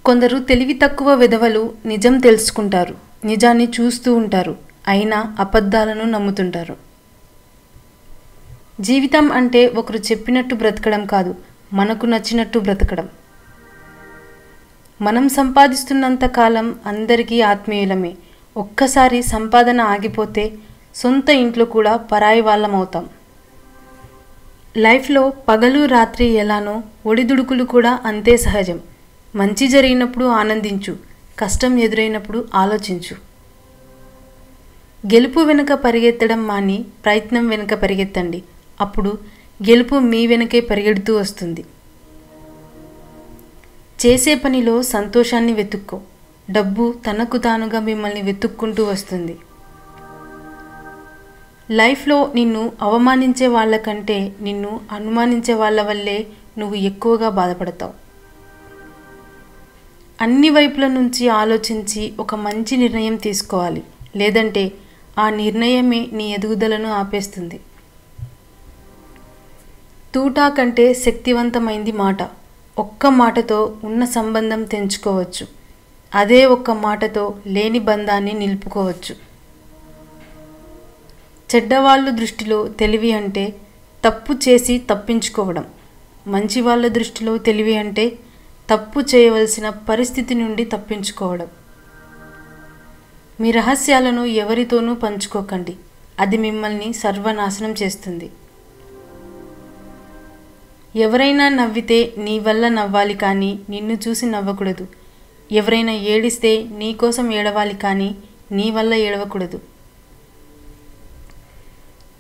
కొందరు తెలివి తక్కువ వెధవలు నిజం తెలుసుకుంటారు, నిజాన్ని చూస్తూ ఉంటారు, అయినా అబద్ధాలను నమ్ముతుంటారు. జీవితం అంటే ఒకరు చెప్పినట్టు బ్రతకడం కాదు, మనకు నచ్చినట్టు బ్రతకడం. మనం సంపాదిస్తున్నంత కాలం అందరికీ ఆత్మీయులమే. ఒక్కసారి సంపాదన ఆగిపోతే సొంత ఇంట్లో కూడా పరాయి వాళ్ళం అవుతాం. లైఫ్లో పగలు రాత్రి ఎలానో ఒడిదుడుకులు కూడా అంతే సహజం. మంచి జరిగినప్పుడు ఆనందించు, కష్టం ఎదురైనప్పుడు ఆలోచించు. గెలుపు వెనుక పరిగెత్తడం మాని ప్రయత్నం వెనుక పరిగెత్తండి. అప్పుడు గెలుపు మీ వెనకే పరిగెడుతూ వస్తుంది. చేసే పనిలో సంతోషాన్ని వెతుక్కో. డబ్బు తనకు తానుగా మిమ్మల్ని వెతుక్కుంటూ వస్తుంది. లైఫ్లో నిన్ను అవమానించే వాళ్ళకంటే నిన్ను అనుమానించే వాళ్ళ వల్లే నువ్వు ఎక్కువగా బాధపడతావు. అన్ని వైపుల నుంచి ఆలోచించి ఒక మంచి నిర్ణయం తీసుకోవాలి, లేదంటే ఆ నిర్ణయమే నీ ఎదుగుదలను ఆపేస్తుంది. తూటా కంటే శక్తివంతమైంది మాట. ఒక్క మాటతో ఉన్న సంబంధం తెంచుకోవచ్చు, అదే ఒక్క మాటతో లేని బంధాన్ని నిలుపుకోవచ్చు. చెడ్డవాళ్ళ దృష్టిలో తెలివి అంటే తప్పు చేసి తప్పించుకోవడం. మంచి వాళ్ళ దృష్టిలో తెలివి అంటే తప్పు చేయవలసిన పరిస్థితి నుండి తప్పించుకోవడం. మీ రహస్యాలను ఎవరితోనూ పంచుకోకండి, అది మిమ్మల్ని సర్వనాశనం చేస్తుంది. ఎవరైనా నవ్వితే నీ వల్ల నవ్వాలి కానీ నిన్ను చూసి నవ్వకూడదు. ఎవరైనా ఏడిస్తే నీ కోసం ఏడవాలి కానీ నీ వల్ల ఏడవకూడదు.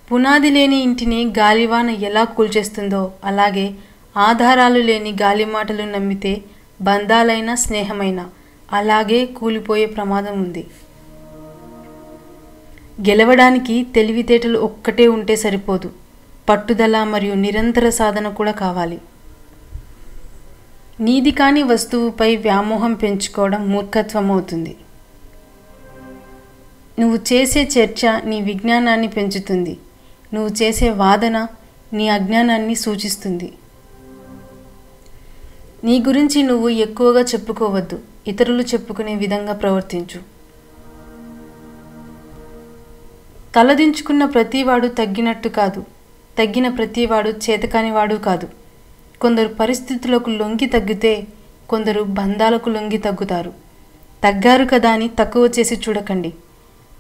పునాది లేని ఇంటిని గాలివాన ఎలా కూల్చేస్తుందో అలాగే ఆధారాలు లేని గాలి మాటలు నమ్మితే బంధాలైన స్నేహమైనా అలాగే కూలిపోయే ప్రమాదం ఉంది. గెలవడానికి తెలివితేటలు ఒక్కటే ఉంటే సరిపోదు, పట్టుదల మరియు నిరంతర సాధన కూడా కావాలి. నీది కాని వస్తువుపై వ్యామోహం పెంచుకోవడం మూర్ఖత్వం అవుతుంది. నువ్వు చేసే చర్చ నీ విజ్ఞానాన్ని పెంచుతుంది, నువ్వు చేసే వాదన నీ అజ్ఞానాన్ని సూచిస్తుంది. నీ గురించి నువ్వు ఎక్కువగా చెప్పుకోవద్దు, ఇతరులు చెప్పుకునే విధంగా ప్రవర్తించు. తలదించుకున్న ప్రతివాడు తగ్గినట్టు కాదు, తగ్గిన ప్రతివాడు చేతకానివాడు కాదు. కొందరు పరిస్థితులకు లొంగి తగ్గితే కొందరు బంధాలకు లొంగి తగ్గుతారు. తగ్గారు కదా అని తక్కువ చేసి చూడకండి,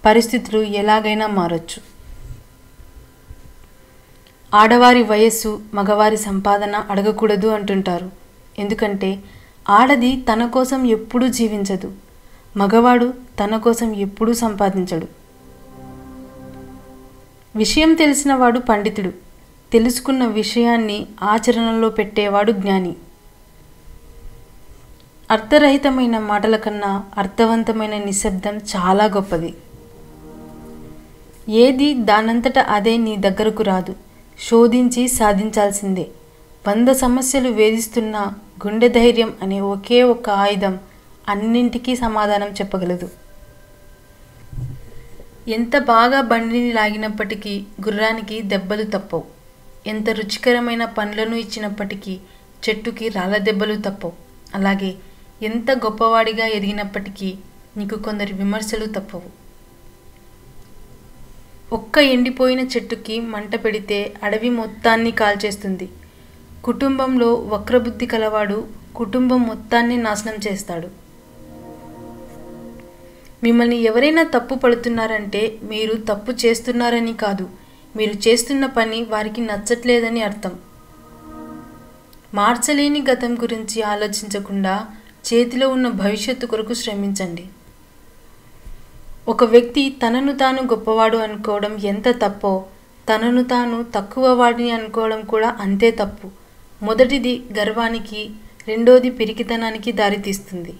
పరిస్థితులు ఎలాగైనా మారచ్చు. ఆడవారి వయస్సు మగవారి సంపాదన అడగకూడదు అంటుంటారు. ఎందుకంటే ఆడది తన కోసం ఎప్పుడూ జీవించదు, మగవాడు తన కోసం ఎప్పుడూ సంపాదించడు. విషయం తెలిసినవాడు పండితుడు, తెలుసుకున్న విషయాన్ని ఆచరణలో పెట్టేవాడు జ్ఞాని. అర్థరహితమైన మాటల కన్నా అర్థవంతమైన నిశ్శబ్దం చాలా గొప్పది. ఏది దానంతట అదే నీ దగ్గరకు రాదు, శోధించి సాధించాల్సిందే. 100 సమస్యలు వేధిస్తున్న గుండె ధైర్యం అనే ఒకే ఒక్క ఆయుధం అన్నింటికీ సమాధానం చెప్పగలదు. ఎంత బాగా బండిని లాగినప్పటికీ గుర్రానికి దెబ్బలు తప్పవు. ఎంత రుచికరమైన పండ్లను ఇచ్చినప్పటికీ చెట్టుకి రాళ్ళ దెబ్బలు తప్పవు. అలాగే ఎంత గొప్పవాడిగా ఎదిగినప్పటికీ నీకు కొందరి విమర్శలు తప్పవు. ఒక్క ఎండిపోయిన చెట్టుకి మంట పెడితే అడవి మొత్తాన్ని కాల్చేస్తుంది. కుటుంబంలో వక్రబుద్ధి కలవాడు కుటుంబం మొత్తాన్ని నాశనం చేస్తాడు. మిమ్మల్ని ఎవరైనా తప్పు పడుతున్నారంటే మీరు తప్పు చేస్తున్నారని కాదు, మీరు చేస్తున్న పని వారికి నచ్చట్లేదని అర్థం. మార్చలేని గతం గురించి ఆలోచించకుండా చేతిలో ఉన్న భవిష్యత్తు కొరకు శ్రమించండి. ఒక వ్యక్తి తనను తాను గొప్పవాడు అనుకోవడం ఎంత తప్పో తనను తాను తక్కువ వాడిని అనుకోవడం కూడా అంతే తప్పు. మొదటిది గర్వానికి, రెండోది పిరికితనానికి దారితీస్తుంది.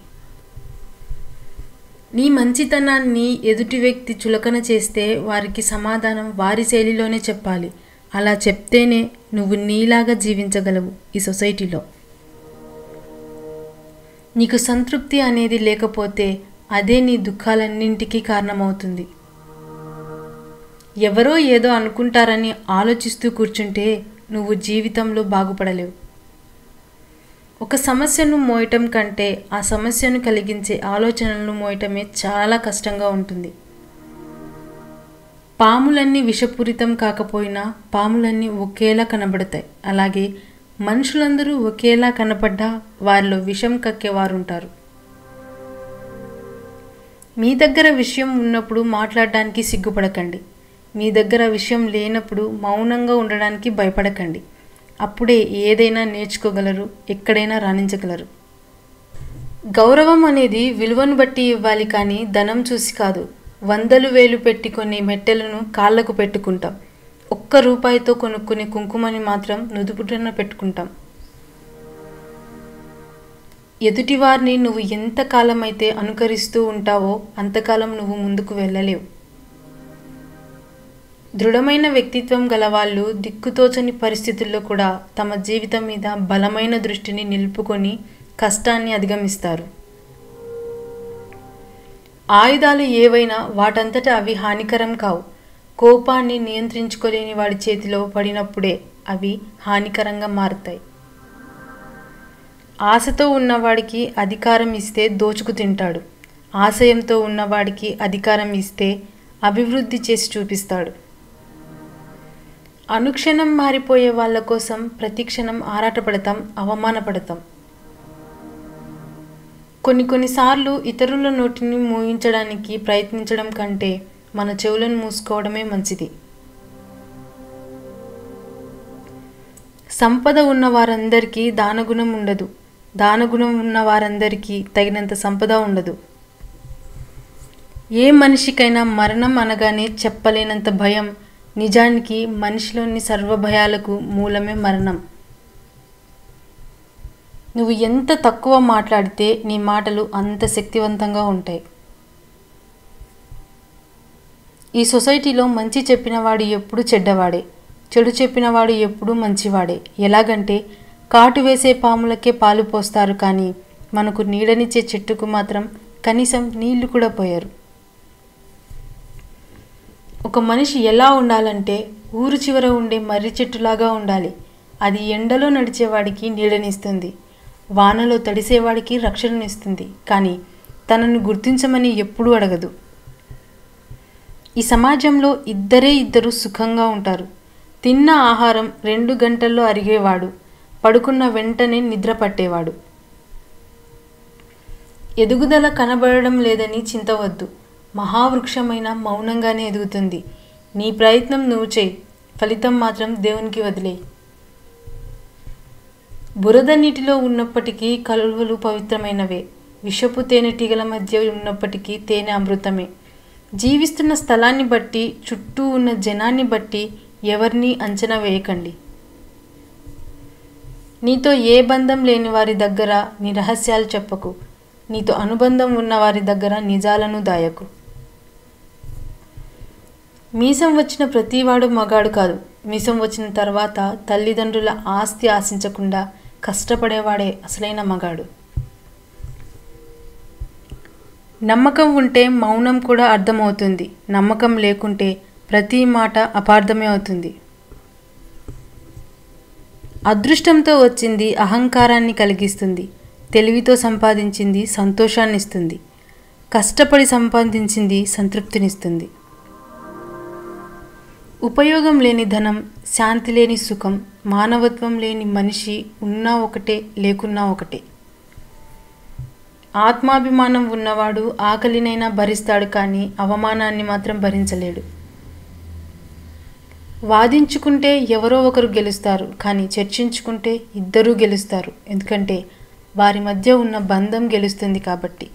నీ మంచితనాన్ని ఎదుటి వ్యక్తి చులకన చేస్తే వారికి సమాధానం వారి శైలిలోనే చెప్పాలి. అలా చెప్తేనే నువ్వు నీలాగా జీవించగలవు ఈ సొసైటీలో. నీకు సంతృప్తి అనేది లేకపోతే అదే నీ దుఃఖాలన్నింటికీ కారణమవుతుంది. ఎవరో ఏదో అనుకుంటారని ఆలోచిస్తూ కూర్చుంటే నువ్వు జీవితంలో బాగుపడలేవు. ఒక సమస్యను మోయటం కంటే ఆ సమస్యను కలిగించే ఆలోచనలను మోయటమే చాలా కష్టంగా ఉంటుంది. పాములన్నీ విషపూరితం కాకపోయినా పాములన్నీ ఒకేలా కనబడతాయి. అలాగే మనుషులందరూ ఒకేలా కనపడ్డా వారిలో విషం కక్కేవారుంటారు. మీ దగ్గర విషయం ఉన్నప్పుడు మాట్లాడడానికి సిగ్గుపడకండి. మీ దగ్గర విషయం లేనప్పుడు మౌనంగా ఉండడానికి భయపడకండి. అప్పుడే ఏదైనా నేర్చుకోగలరు, ఎక్కడైనా రాణించగలరు. గౌరవం అనేది విలువను బట్టి ఇవ్వాలి, కానీ ధనం చూసి కాదు. 100,000 పెట్టి కొన్ని మెట్టెలను కాళ్లకు పెట్టుకుంటాం. ₹1 కొనుక్కునే కుంకుమని మాత్రం నుదుపుటన పెట్టుకుంటాం. ఎదుటివారిని నువ్వు ఎంతకాలం అయితే అనుకరిస్తూ ఉంటావో అంతకాలం నువ్వు ముందుకు వెళ్ళలేవు. దృఢమైన వ్యక్తిత్వం గలవాళ్ళు దిక్కుతోచని పరిస్థితుల్లో కూడా తమ జీవితం మీద బలమైన దృష్టిని నిలుపుకొని కష్టాన్ని అధిగమిస్తారు. ఆయుధాలు ఏవైనా వాటంతట అవి హానికరం కావు. కోపాన్ని నియంత్రించుకోలేని వాడి చేతిలో పడినప్పుడే అవి హానికరంగా మారుతాయి. ఆశతో ఉన్నవాడికి అధికారం ఇస్తే దోచుకు తింటాడు. ఆశయంతో ఉన్నవాడికి అధికారం ఇస్తే అభివృద్ధి చేసి చూపిస్తాడు. అనుక్షణం మారిపోయే వాళ్ళ కోసం ప్రతిక్షణం ఆరాటపడతాం, అవమానపడతాం. కొన్నిసార్లు ఇతరుల నోటిని మూయించడానికి ప్రయత్నించడం కంటే మన చెవులను మూసుకోవడమే మంచిది. సంపద ఉన్న వారందరికీ దానగుణం ఉండదు. దానగుణం ఉన్న వారందరికీ తగినంత సంపద ఉండదు. ఏ మనిషికైనా మరణం అనగానే చెప్పలేనంత భయం. నిజానికి మనిషిలోని సర్వభయాలకు మూలమే మరణం. నువ్వు ఎంత తక్కువ మాట్లాడితే నీ మాటలు అంత శక్తివంతంగా ఉంటాయి. ఈ సొసైటీలో మంచి చెప్పినవాడు ఎప్పుడు చెడ్డవాడే, చెడు చెప్పినవాడు ఎప్పుడు మంచివాడే. ఎలాగంటే కాటు వేసే పాములకే పాలు పోస్తారు, కానీ మనకు నీడనిచ్చే చెట్టుకు మాత్రం కనీసం నీళ్లు కూడా పోయారు. ఒక మనిషి ఎలా ఉండాలంటే ఊరు చివర ఉండే మర్రి చెట్టులాగా ఉండాలి. అది ఎండలో నడిచేవాడికి నీడనిస్తుంది, వానలో తడిసేవాడికి రక్షణనిస్తుంది, కానీ తనను గుర్తించమని ఎప్పుడూ అడగదు. ఈ సమాజంలో ఇద్దరు సుఖంగా ఉంటారు. తిన్న ఆహారం 2 గంటల్లో అరిగేవాడు, పడుకున్న వెంటనే నిద్ర పట్టేవాడు. ఎదుగుదల కనబడడం లేదని చింతవద్దు. మహావృక్షమైన మౌనంగానే ఎదుగుతుంది. నీ ప్రయత్నం నువ్వు చేయి, ఫలితం మాత్రం దేవునికి వదిలేయి. బురద నీటిలో ఉన్నప్పటికీ కలువలు పవిత్రమైనవే. విషపు తేనెటీగల మధ్య ఉన్నప్పటికీ తేనె అమృతమే. జీవిస్తున్న స్థలాన్ని బట్టి, చుట్టూ ఉన్న జనాన్ని బట్టి ఎవరిని అంచనా వేయకండి. నీతో ఏ బంధం లేని వారి దగ్గర నీ రహస్యాలు చెప్పకు. నీతో అనుబంధం ఉన్న వారి దగ్గర నిజాలను దాయకు. మీసం వచ్చిన ప్రతివాడు మగాడు కాదు. మీసం వచ్చిన తర్వాత తల్లిదండ్రుల ఆస్తి ఆశించకుండా కష్టపడేవాడే అసలైన మగాడు. నమ్మకం ఉంటే మౌనం కూడా అర్థమవుతుంది. నమ్మకం లేకుంటే ప్రతి మాట అపార్థమే అవుతుంది. అదృష్టంతో వచ్చింది అహంకారాన్ని కలిగిస్తుంది. తెలివితో సంపాదించింది సంతోషాన్ని ఇస్తుంది. కష్టపడి సంపాదించింది సంతృప్తినిస్తుంది. ఉపయోగం లేని ధనం, శాంతి లేని సుఖం, మానవత్వం లేని మనిషి ఉన్నా ఒకటే, లేకున్నా ఒకటే. ఆత్మాభిమానం ఉన్నవాడు ఆకలినైనా భరిస్తాడు, కానీ అవమానాన్ని మాత్రం భరించలేడు. వాదించుకుంటే ఎవరో ఒకరు గెలుస్తారు, కానీ చర్చించుకుంటే ఇద్దరూ గెలుస్తారు. ఎందుకంటే వారి మధ్య ఉన్న బంధం గెలుస్తుంది కాబట్టి.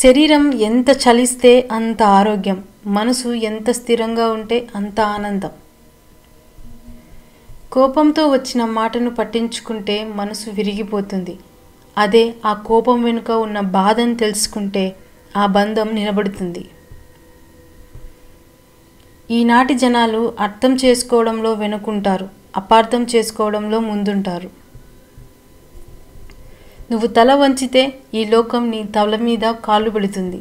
శరీరం ఎంత చలిస్తే అంత ఆరోగ్యం, మనసు ఎంత స్థిరంగా ఉంటే అంత ఆనందం. కోపంతో వచ్చిన మాటను పట్టించుకుంటే మనసు విరిగిపోతుంది. అదే ఆ కోపం వెనుక ఉన్న బాధను తెలుసుకుంటే ఆ బంధం నిలబడుతుంది. ఈనాటి జనాలు అర్థం చేసుకోవడంలో వెనుకుంటారు, అపార్థం చేసుకోవడంలో ముందుంటారు. నువ్వు తల వంచితే ఈ లోకం నీ తల మీద కాళ్ళు పెడుతుంది.